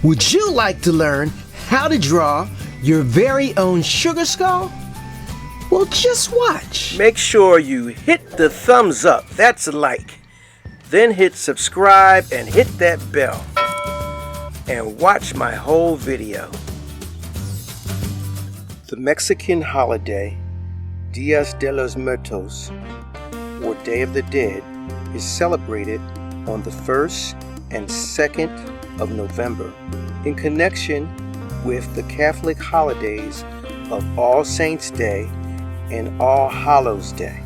Would you like to learn how to draw your very own sugar skull? Well, just watch. Make sure you hit the thumbs up, that's a like. Then hit subscribe and hit that bell. And watch my whole video. The Mexican holiday, Dia de los Muertos, or Day of the Dead, is celebrated on the 1st and 2nd of November in connection with the Catholic holidays of All Saints' Day and All Hallows' Day.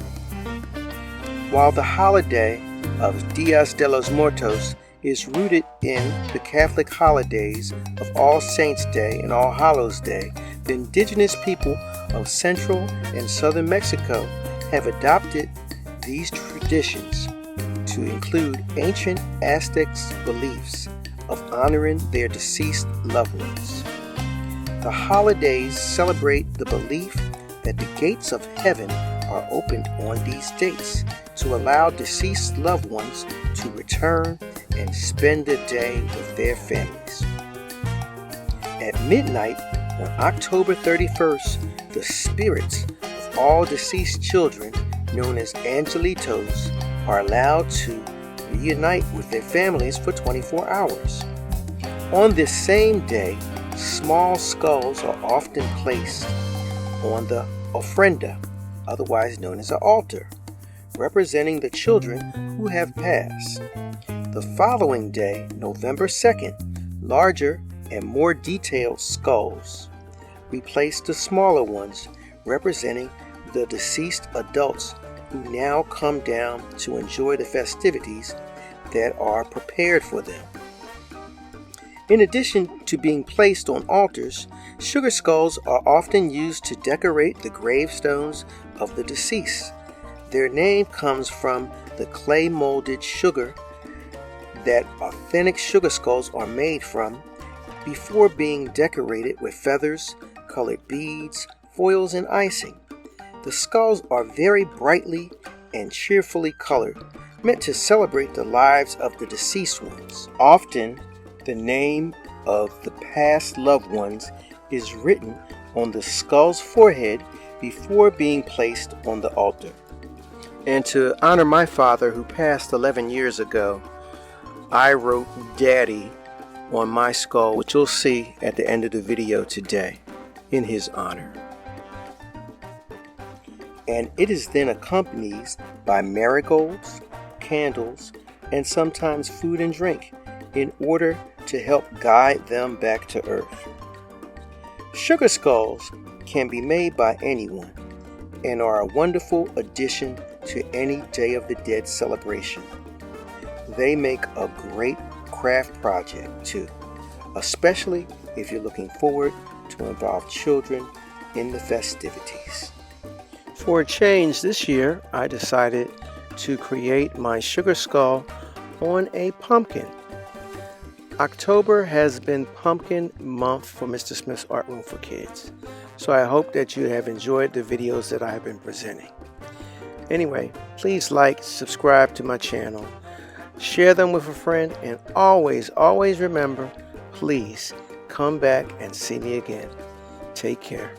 While the holiday of Dia de los Muertos is rooted in the Catholic holidays of All Saints' Day and All Hallows' Day, the indigenous people of central and southern Mexico have adopted these traditions to include ancient Aztecs' beliefs of honoring their deceased loved ones. The holidays celebrate the belief that the gates of heaven are opened on these dates to allow deceased loved ones to return and spend the day with their families. At midnight on October 31st, the spirits of all deceased children, known as angelitos, are allowed to reunite with their families for 24 hours. On this same day, small skulls are often placed on the ofrenda, otherwise known as an altar, representing the children who have passed. The following day, November 2nd, larger and more detailed skulls replace the smaller ones, representing the deceased adults who now come down to enjoy the festivities that are prepared for them. In addition to being placed on altars, sugar skulls are often used to decorate the gravestones of the deceased. Their name comes from the clay molded sugar that authentic sugar skulls are made from before being decorated with feathers, colored beads, foils, and icing. The skulls are very brightly and cheerfully colored, meant to celebrate the lives of the deceased ones. Often, the name of the past loved ones is written on the skull's forehead before being placed on the altar. And to honor my father, who passed 11 years ago, I wrote Daddy on my skull, which you'll see at the end of the video today, in his honor. And it is then accompanied by marigolds, candles, and sometimes food and drink in order to help guide them back to earth. Sugar skulls can be made by anyone and are a wonderful addition to any Day of the Dead celebration. They make a great craft project too, especially if you're looking forward to involve children in the festivities. For a change this year, I decided to create my sugar skull on a pumpkin. October has been pumpkin month for Mr. Smith's Art Room for Kids, so I hope that you have enjoyed the videos that I have been presenting. Anyway, please like, subscribe to my channel, share them with a friend, and always remember, please come back and see me again. Take care.